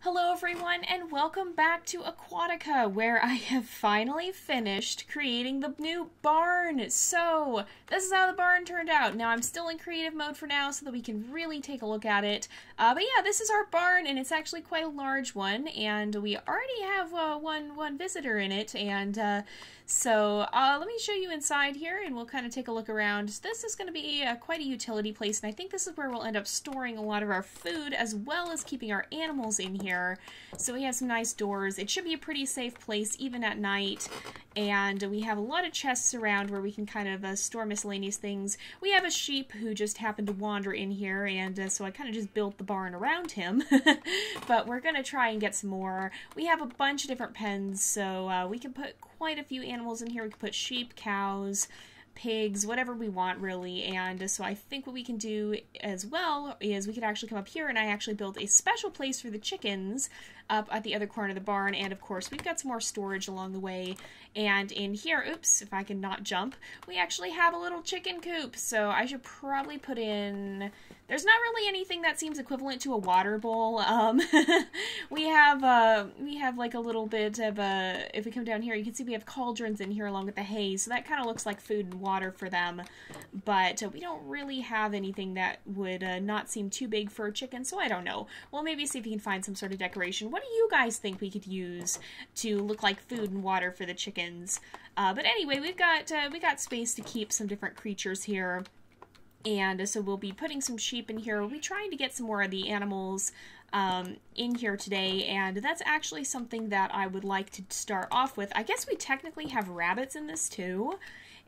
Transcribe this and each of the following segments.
Hello everyone and welcome back to Aquatica, where I have finally finished creating the new barn. So this is how the barn turned out. Now I'm still in creative mode for now so that we can really take a look at it. But yeah, this is our barn and it's actually quite a large one, and we already have one visitor in it. And so let me show you inside here and we'll kind of take a look around. So this is going to be quite a utility place, and I think this is where we'll end up storing a lot of our food as well as keeping our animals in here. So we have some nice doors. It should be a pretty safe place even at night, and we have a lot of chests around where we can kind of store miscellaneous things. We have a sheep who just happened to wander in here, and so I kind of just built the barn around him. But we're going to try and get some more. We have a bunch of different pens, so we can put quite a few animals in here. We can put sheep, cows, pigs, whatever we want really. And so I think what we can do as well is we could actually come up here, and I actually built a special place for the chickens up at the other corner of the barn. And of course we've got some more storage along the way, and in here, oops, if I can not jump, we actually have a little chicken coop. So I should probably put in, there's not really anything that seems equivalent to a water bowl. We have like a little bit of if we come down here, you can see we have cauldrons in here along with the hay, so that kind of looks like food and water for them. But we don't really have anything that would not seem too big for a chicken, so I don't know. We'll maybe see if we can find some sort of decoration. What do you guys think we could use to look like food and water for the chickens? But anyway, we got space to keep some different creatures here. And so we'll be putting some sheep in here. We'll be trying to get some more of the animals in here today, and that's actually something that I would like to start off with. I guess we technically have rabbits in this too,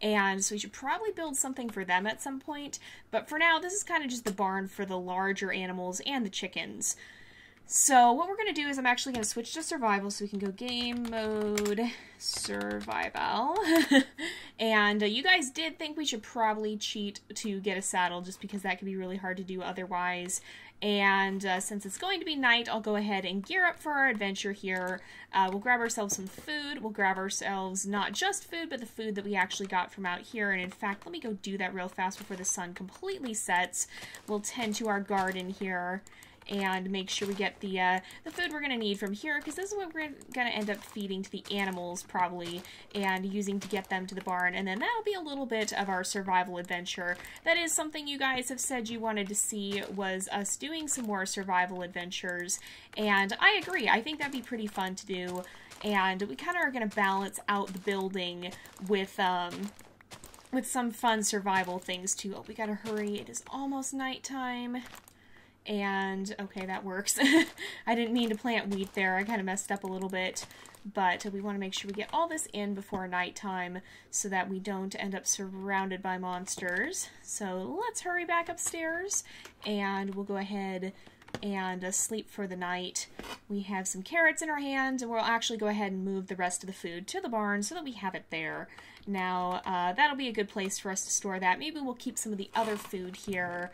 and so we should probably build something for them at some point. But for now, this is kind of just the barn for the larger animals and the chickens. So what we're going to do is I'm actually going to switch to survival, so we can go game mode, survival. And you guys did think we should probably cheat to get a saddle, just because that could be really hard to do otherwise. And since it's going to be night, I'll go ahead and gear up for our adventure here. We'll grab ourselves some food. We'll grab ourselves not just food, but the food that we actually got from out here. And in fact, let me go do that real fast before the sun completely sets. We'll tend to our garden here and make sure we get the food we're going to need from here, because this is what we're going to end up feeding to the animals probably, and using to get them to the barn. And then that'll be a little bit of our survival adventure. That is something you guys have said you wanted to see, was us doing some more survival adventures, and I agree. I think that'd be pretty fun to do, and we kind of are going to balance out the building with some fun survival things too. Oh, we gotta hurry. It is almost nighttime. And, okay, that works. I didn't mean to plant wheat there. I kind of messed up a little bit. But we want to make sure we get all this in before nighttime so that we don't end up surrounded by monsters. So let's hurry back upstairs, and we'll go ahead and sleep for the night. We have some carrots in our hands, and we'll actually go ahead and move the rest of the food to the barn so that we have it there. Now, that'll be a good place for us to store that. Maybe we'll keep some of the other food here,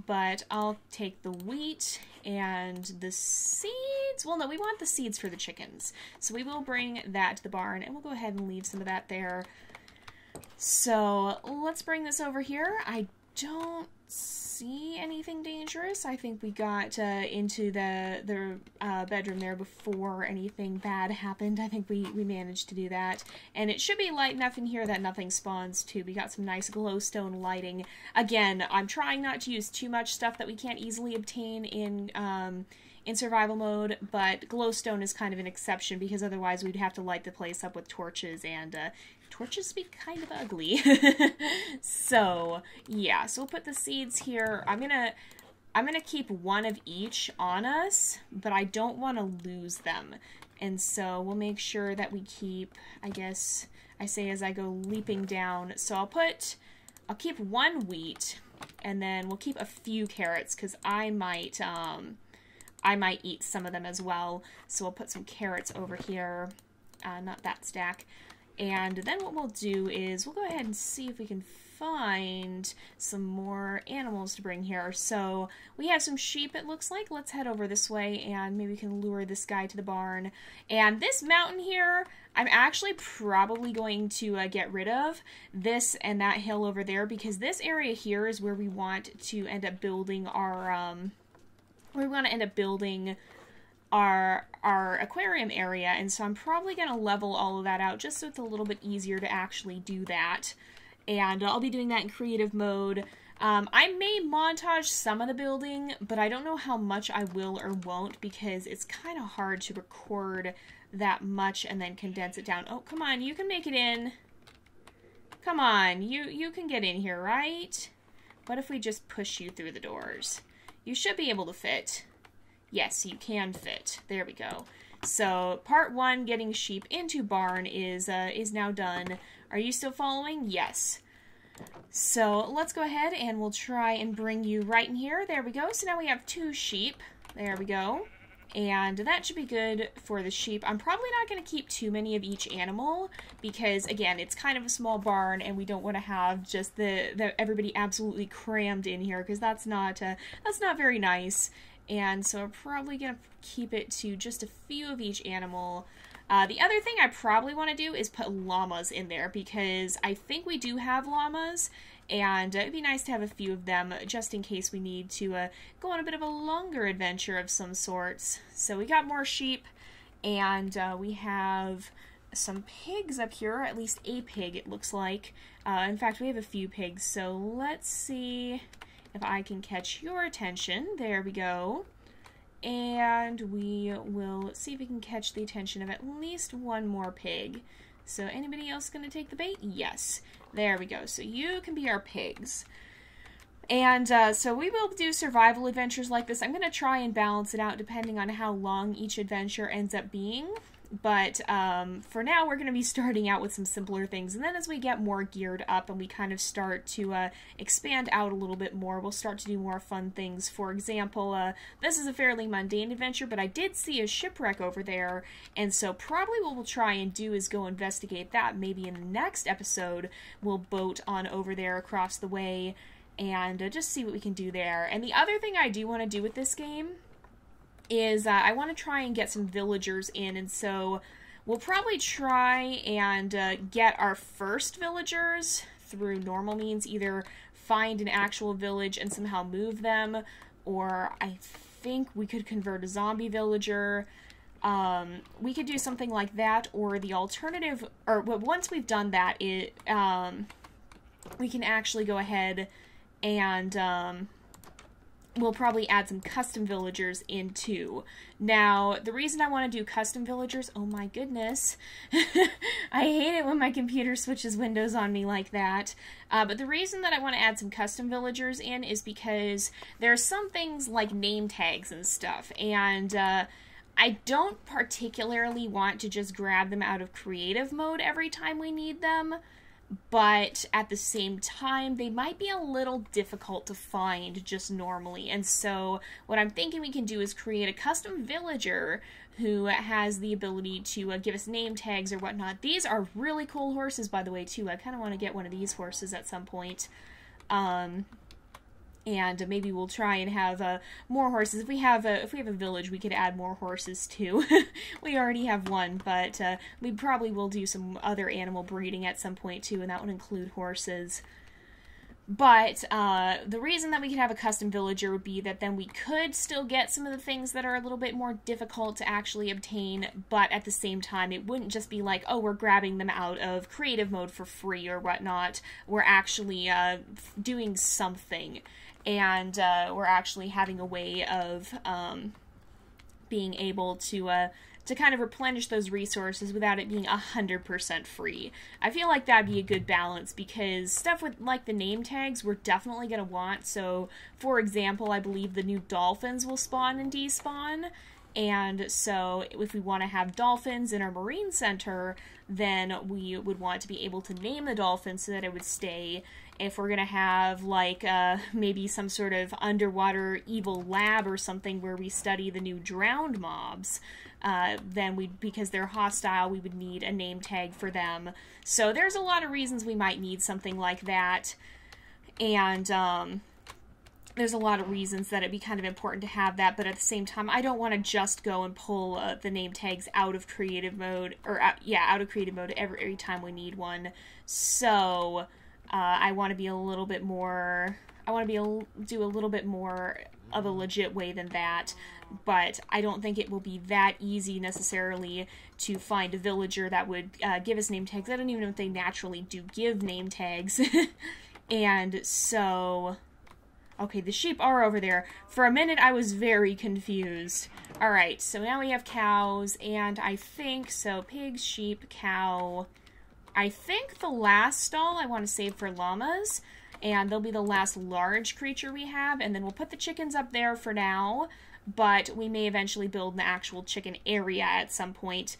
but I'll take the wheat and the seeds. Well, no, we want the seeds for the chickens, so we will bring that to the barn, and we'll go ahead and leave some of that there. So let's bring this over here. I don't see anything dangerous. I think we got into the bedroom there before anything bad happened. I think we managed to do that. And it should be light enough in here that nothing spawns too. We got some nice glowstone lighting. Again, I'm trying not to use too much stuff that we can't easily obtain in survival mode, but glowstone is kind of an exception, because otherwise we'd have to light the place up with torches, and torches be kind of ugly. So yeah, so we'll put the seeds here. I'm gonna keep one of each on us, but I don't want to lose them, and so we'll make sure that we keep, I guess I say as I go leaping down, so I'll keep one wheat, and then we'll keep a few carrots, because I might eat some of them as well. So we'll put some carrots over here, not that stack. And then what we'll do is we'll go ahead and see if we can find some more animals to bring here. So we have some sheep, it looks like. Let's head over this way, and maybe we can lure this guy to the barn. And this mountain here, I'm actually probably going to get rid of this and that hill over there, because this area here is where we want to end up building our our aquarium area, and so I'm probably going to level all of that out just so it's a little bit easier to actually do that. And I'll be doing that in creative mode. I may montage some of the building, but I don't know how much I will or won't because it's kind of hard to record that much and then condense it down. Oh, come on, you can make it in. Come on, you can get in here, right? What if we just push you through the doors? You should be able to fit. Yes, you can fit. There we go. So, part 1, getting sheep into barn, is now done. Are you still following? Yes. So, let's go ahead and we'll try and bring you right in here. There we go. So now we have 2 sheep. There we go. And that should be good for the sheep. I'm probably not going to keep too many of each animal because, again, it's kind of a small barn and we don't want to have just the everybody absolutely crammed in here because that's not very nice. And so I'm probably going to keep it to just a few of each animal. The other thing I probably want to do is put llamas in there because I think we do have llamas. And it'd be nice to have a few of them just in case we need to go on a bit of a longer adventure of some sorts. So we got more sheep, and we have some pigs up here, at least a pig it looks like. In fact, we have a few pigs, so let's see if I can catch your attention. There we go. And we will see if we can catch the attention of at least one more pig. So anybody else going to take the bait? Yes. There we go. So you can be our pigs. And so we will do survival adventures like this. I'm going to try and balance it out depending on how long each adventure ends up being. But for now, we're going to be starting out with some simpler things. And then as we get more geared up and we kind of start to expand out a little bit more, we'll start to do more fun things. For example, this is a fairly mundane adventure, but I did see a shipwreck over there. And so probably what we'll try and do is go investigate that. Maybe in the next episode, we'll boat on over there across the way and just see what we can do there. And the other thing I do want to do with this game is I want to try and get some villagers in, and so we'll probably try and get our first villagers through normal means, either find an actual village and somehow move them, or I think we could convert a zombie villager. We could do something like that, or the alternative, or once we've done that, we can actually go ahead and we'll probably add some custom villagers in too. Now, the reason I want to do custom villagers, oh my goodness, I hate it when my computer switches windows on me like that. But the reason that I want to add some custom villagers in is because there are some things like name tags and stuff, and I don't particularly want to just grab them out of creative mode every time we need them. But at the same time, they might be a little difficult to find just normally. And so what I'm thinking we can do is create a custom villager who has the ability to give us name tags or whatnot. These are really cool horses, by the way, too. I kind of want to get one of these horses at some point. And maybe we'll try and have more horses. If we have a village, we could add more horses too. We already have one, but we probably will do some other animal breeding at some point too, and that would include horses. But the reason that we could have a custom villager would be that then we could still get some of the things that are a little bit more difficult to actually obtain, but at the same time, it wouldn't just be like, oh, we're grabbing them out of creative mode for free or whatnot. We're actually doing something. And we're actually having a way of being able to kind of replenish those resources without it being 100% free. I feel like that'd be a good balance because stuff with like the name tags we're definitely going to want. So, for example, I believe the new dolphins will spawn and despawn. And so if we want to have dolphins in our marine center, then we would want to be able to name the dolphin so that it would stay. If we're going to have, like, maybe some sort of underwater evil lab or something where we study the new drowned mobs, then because they're hostile, we would need a name tag for them. So there's a lot of reasons we might need something like that. And there's a lot of reasons that it'd be kind of important to have that, but at the same time, I don't want to just go and pull the name tags out of creative mode, or out of creative mode every time we need one. So I want to be a little bit more, do a little bit more of a legit way than that. But I don't think it will be that easy necessarily to find a villager that would give us name tags. I don't even know if they naturally do give name tags. And so... Okay, the sheep are over there. For a minute, I was very confused. Alright, so now we have cows, and I think, so pigs, sheep, cow. I think the last stall I want to save for llamas, and they'll be the last large creature we have, and then we'll put the chickens up there for now, but we may eventually build an actual chicken area at some point.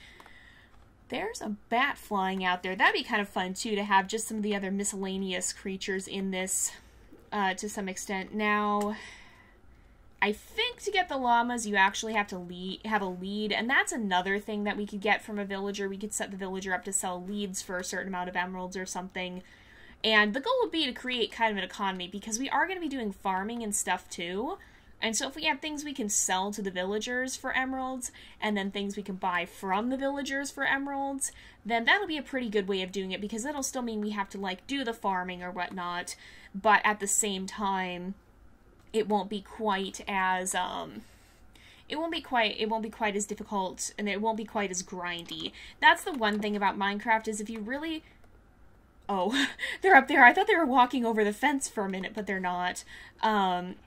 There's a bat flying out there. That'd be kind of fun, too, to have just some of the other miscellaneous creatures in this to some extent. Now, I think to get the llamas, you actually have to have a lead, and that's another thing that we could get from a villager. We could set the villager up to sell leads for a certain amount of emeralds or something. And the goal would be to create kind of an economy, because we are going to be doing farming and stuff, too. And so if we have things we can sell to the villagers for emeralds, and then things we can buy from the villagers for emeralds, then that'll be a pretty good way of doing it, because it'll still mean we have to, like, do the farming or whatnot, but at the same time, it won't be quite as, it won't be quite as difficult, and it won't be quite as grindy. That's the one thing about Minecraft, is if you really... Oh, they're up there. I thought they were walking over the fence for a minute, but they're not.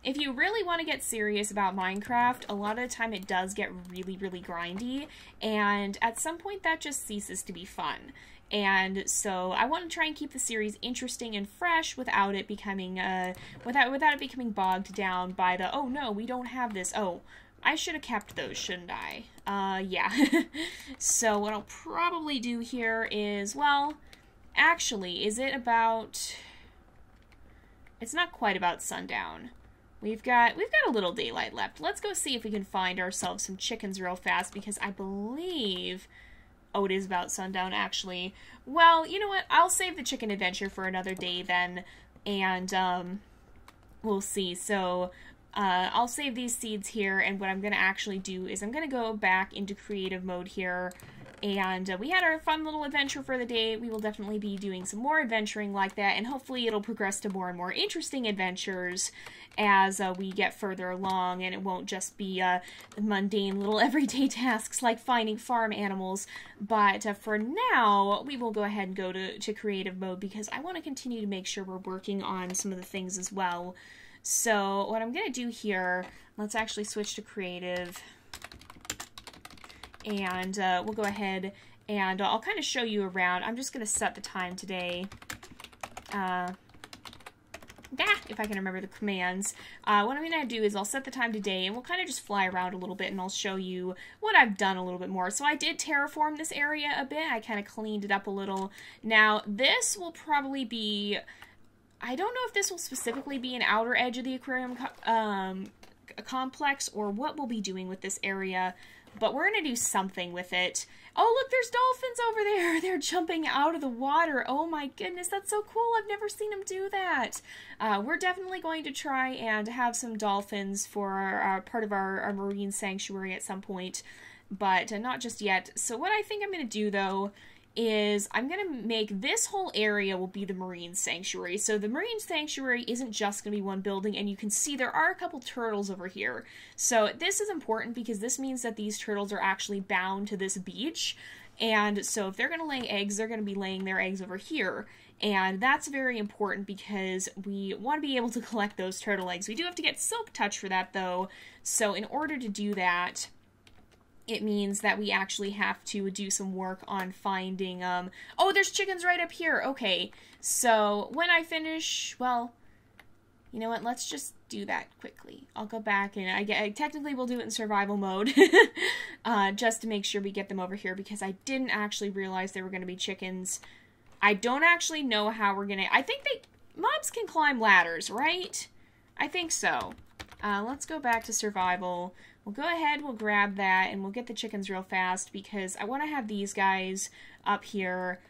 If you really want to get serious about Minecraft, a lot of the time it does get really, really grindy, and at some point that just ceases to be fun. And so I want to try and keep the series interesting and fresh without it becoming, without it becoming bogged down by the, oh no, we don't have this. Oh, I should have kept those, shouldn't I? Yeah. So what I'll probably do here is, well... Actually, is it about... It's not quite about sundown. We've got a little daylight left. Let's go see if we can find ourselves some chickens real fast, because I believe... Oh, it is about sundown, actually. Well, you know what? I'll save the chicken adventure for another day then, and we'll see. So, I'll save these seeds here, and what I'm going to actually do is I'm going to go back into creative mode here. And we had our fun little adventure for the day. We will definitely be doing some more adventuring like that, and hopefully it'll progress to more and more interesting adventures as we get further along, and it won't just be mundane little everyday tasks like finding farm animals. But for now, we will go ahead and go to creative mode, because I want to continue to make sure we're working on some of the things as well. So what I'm going to do here, let's actually switch to creative. And we'll go ahead and I'll kind of show you around. I'm just going to set the time today. If I can remember the commands. What I'm going to do is I'll set the time today, and we'll kind of just fly around a little bit, and I'll show you what I've done a little bit more. So I did terraform this area a bit. I kind of cleaned it up a little. Now, this will probably be... I don't know if this will specifically be an outer edge of the aquarium complex, or what we'll be doing with this area. But we're going to do something with it. Oh, look, there's dolphins over there. They're jumping out of the water. Oh my goodness, that's so cool. I've never seen them do that. We're definitely going to try and have some dolphins for our part of our marine sanctuary at some point, but not just yet. So what I think I'm going to do, though, is I'm going to make this whole area will be the marine sanctuary. So the marine sanctuary isn't just going to be one building, and you can see there are a couple turtles over here. So this is important because this means that these turtles are actually bound to this beach. And so if they're going to lay eggs, they're going to be laying their eggs over here. And that's very important because we want to be able to collect those turtle eggs. We do have to get silk touch for that, though. So in order to do that, it means that we actually have to do some work on finding, oh, there's chickens right up here. Okay, so when I finish, well, you know what, let's just do that quickly. I'll go back and I technically will do it in survival mode, just to make sure we get them over here, because I didn't actually realize there were going to be chickens. I don't actually know how we're going to, I think mobs can climb ladders, right? I think so. Let's go back to survival. We'll go ahead, we'll grab that, and we'll get the chickens real fast, because I want to have these guys up here,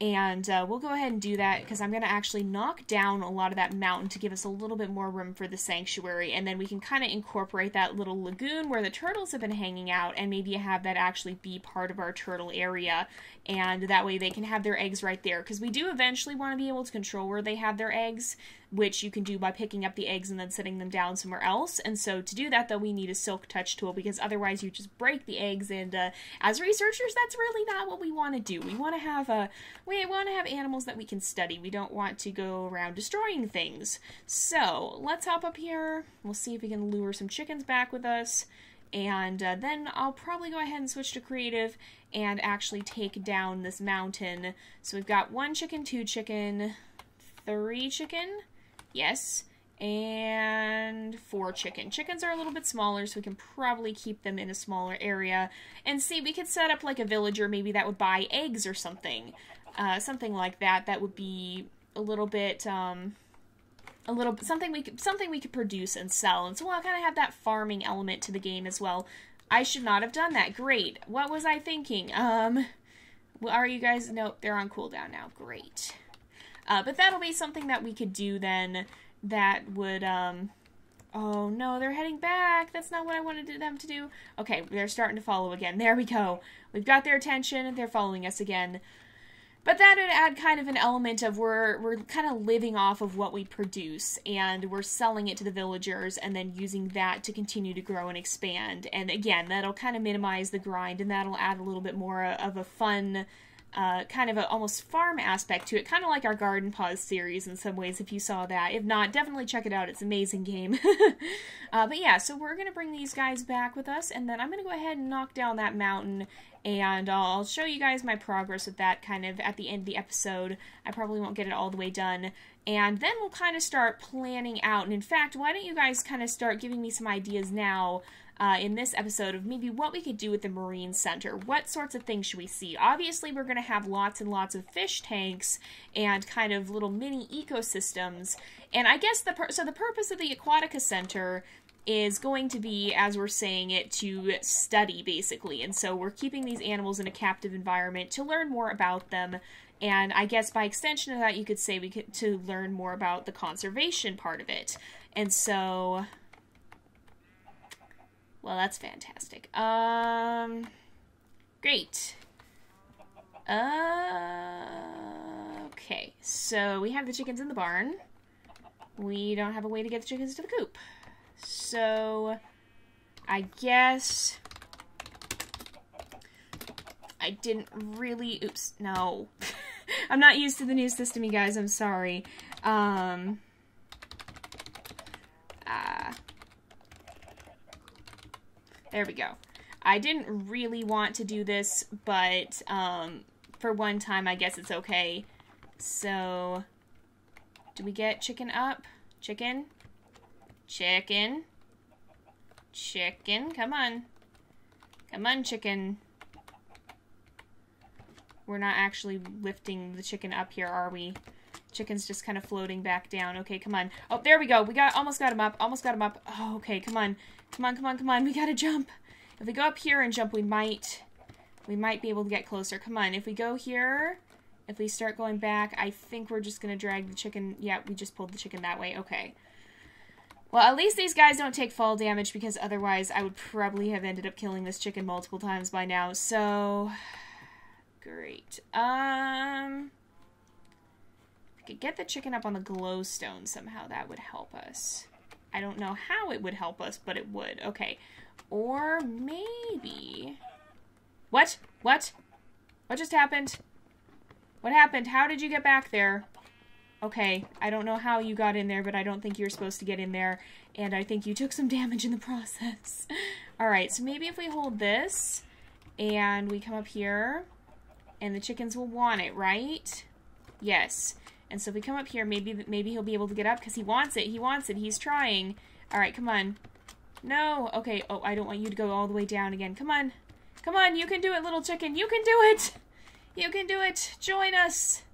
and we'll go ahead and do that, because I'm going to actually knock down a lot of that mountain to give us a little bit more room for the sanctuary, and then we can kind of incorporate that little lagoon where the turtles have been hanging out, and maybe have that actually be part of our turtle area, and that way they can have their eggs right there, because we do eventually want to be able to control where they have their eggs, which you can do by picking up the eggs and then setting them down somewhere else. And so to do that, though, we need a silk touch tool, because otherwise you just break the eggs, and as researchers, that's really not what we want to do. We want to have animals that we can study. We don't want to go around destroying things. So let's hop up here. We'll see if we can lure some chickens back with us. And then I'll probably go ahead and switch to creative and actually take down this mountain. So we've got 1 chicken, 2 chicken, 3 chicken, yes, and 4 chicken. Chickens are a little bit smaller, so we can probably keep them in a smaller area. And see, we could set up like a villager, maybe that would buy eggs or something. Something like that. That would be a little bit, something we could produce and sell, and so we'll kind of have that farming element to the game as well. I should not have done that. Great. What was I thinking? Are you guys? Nope, they're on cooldown now. Great. But that'll be something that we could do then. That would oh no, they're heading back. That's not what I wanted them to do. Okay, they're starting to follow again. There we go. We've got their attention. They're following us again. But that would add kind of an element of we're kind of living off of what we produce, and we're selling it to the villagers and then using that to continue to grow and expand. And again, that'll kind of minimize the grind, and that'll add a little bit more of a fun, kind of a almost farm aspect to it, kind of like our Garden Pause series in some ways, if you saw that. If not, definitely check it out. It's an amazing game. But yeah, so we're going to bring these guys back with us, and then I'm going to go ahead and knock down that mountain, and I'll show you guys my progress with that kind of at the end of the episode. I probably won't get it all the way done. And then we'll kind of start planning out. And in fact, why don't you guys kind of start giving me some ideas now in this episode of maybe what we could do with the Marine Center. What sorts of things should we see? Obviously, we're going to have lots and lots of fish tanks and kind of little mini ecosystems. And I guess the purpose of the Aquatica Center is going to be, as we're saying it, to study, basically. And so we're keeping these animals in a captive environment to learn more about them. And I guess by extension of that, you could say to learn more about the conservation part of it. And so, well, that's fantastic. Great. Okay, so we have the chickens in the barn. We don't have a way to get the chickens to the coop. So, I guess I didn't really, oops, no. I'm not used to the new system, you guys, I'm sorry. There we go. I didn't really want to do this, but, for one time, I guess it's okay. So, do we get chicken up? Chicken? Chicken. Chicken, come on. Come on, chicken. We're not actually lifting the chicken up here, are we? Chicken's just kind of floating back down. Okay, come on. Oh, there we go. We almost got him up. Almost got him up. Oh, okay, come on. Come on, come on, come on. We gotta jump. If we go up here and jump, we might be able to get closer. Come on. If we go here, if we start going back, I think we're just gonna drag the chicken. Yeah, we just pulled the chicken that way. Okay. Well, at least these guys don't take fall damage, because otherwise I would probably have ended up killing this chicken multiple times by now. So, great. If we could get the chicken up on the glowstone somehow, that would help us. I don't know how it would help us, but it would. Okay. Or maybe... What? What? What just happened? What happened? How did you get back there? Okay, I don't know how you got in there, but I don't think you were supposed to get in there, and I think you took some damage in the process. Alright, so maybe if we hold this, and we come up here, and the chickens will want it, right? Yes. And so if we come up here, maybe he'll be able to get up, because he wants it, he's trying. Alright, come on. No! Okay, oh, I don't want you to go all the way down again. Come on. Come on, you can do it, little chicken, you can do it! You can do it! Join us!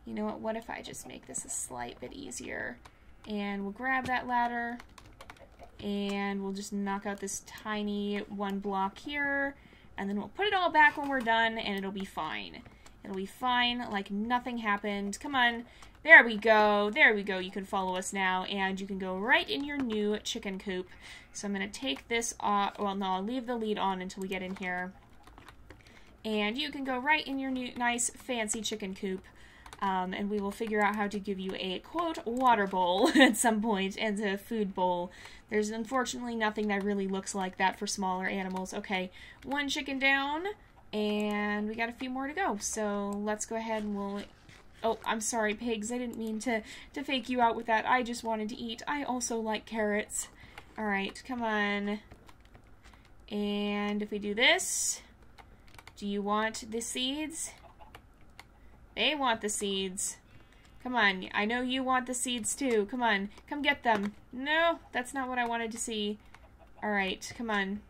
You know what if I just make this a slight bit easier, and we'll grab that ladder, and we'll just knock out this tiny one block here, and then we'll put it all back when we're done, and it'll be fine. It'll be fine, like nothing happened. Come on. There we go. There we go. You can follow us now, and you can go right in your new chicken coop. So I'm going to take this off. Well, no, I'll leave the lead on until we get in here. And you can go right in your new, nice, fancy chicken coop. And we will figure out how to give you a, quote, water bowl at some point, and a food bowl. There's unfortunately nothing that really looks like that for smaller animals. Okay, 1 chicken down, and we got a few more to go. So let's go ahead and we'll... Oh, I'm sorry, pigs. I didn't mean to fake you out with that. I just wanted to eat. I also like carrots. Alright, come on. And if we do this, do you want the seeds? They want the seeds. Come on, I know you want the seeds too. Come on, come get them. No, that's not what I wanted to see. Alright, come on.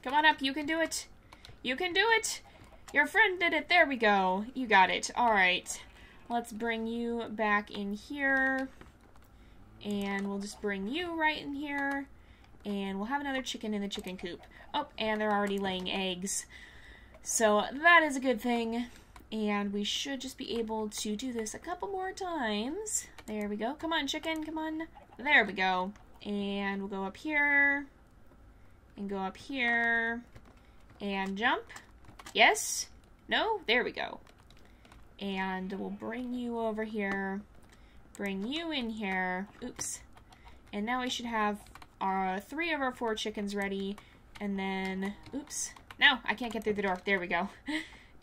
Come on up, you can do it. You can do it! Your friend did it, there we go. You got it, alright. Let's bring you back in here. And we'll just bring you right in here. And we'll have another chicken in the chicken coop. Oh, and they're already laying eggs. So that is a good thing. And we should just be able to do this a couple more times. There we go. Come on, chicken, come on. There we go. And we'll go up here. And go up here. And jump. Yes? No? There we go. And we'll bring you over here. Bring you in here. Oops. And now we should have our 3 of our 4 chickens ready. And then... Oops. No, I can't get through the door. There we go.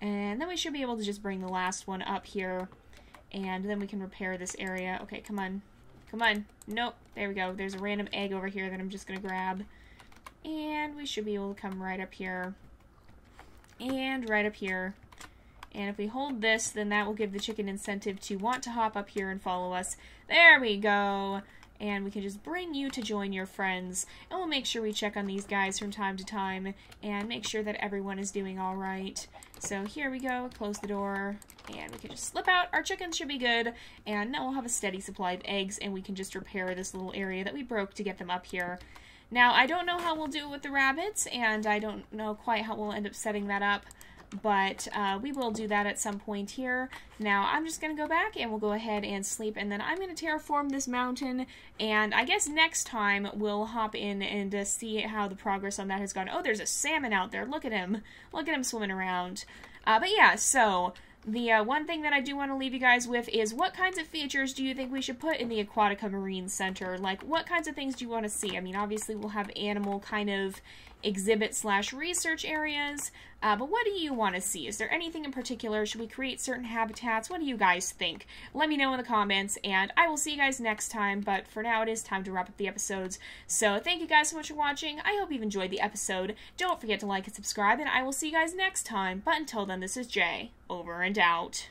And then we should be able to just bring the last one up here. And then we can repair this area. Okay, come on. Come on. Nope. There we go. There's a random egg over here that I'm just going to grab. And we should be able to come right up here. And right up here. And if we hold this, then that will give the chicken incentive to want to hop up here and follow us. There we go. And we can just bring you to join your friends. And we'll make sure we check on these guys from time to time and make sure that everyone is doing all right. So here we go. Close the door. And we can just slip out. Our chickens should be good. And now we'll have a steady supply of eggs. And we can just repair this little area that we broke to get them up here. Now, I don't know how we'll do it with the rabbits. And I don't know quite how we'll end up setting that up. But we will do that at some point here. Now, I'm just going to go back and we'll go ahead and sleep. And then I'm going to terraform this mountain. And I guess next time we'll hop in and see how the progress on that has gone. Oh, there's a salmon out there. Look at him. Look at him swimming around. But yeah, so the one thing that I do want to leave you guys with is what kinds of features do you think we should put in the Aquatica Marine Center? Like, what kinds of things do you want to see? I mean, obviously we'll have animal kind of exhibit/research areas, but what do you want to see? Is there anything in particular? Should we create certain habitats? What do you guys think? Let me know in the comments, and I will see you guys next time, but for now it is time to wrap up the episodes. So thank you guys so much for watching. I hope you've enjoyed the episode. Don't forget to like and subscribe, and I will see you guys next time. But until then, this is Jay, over and out.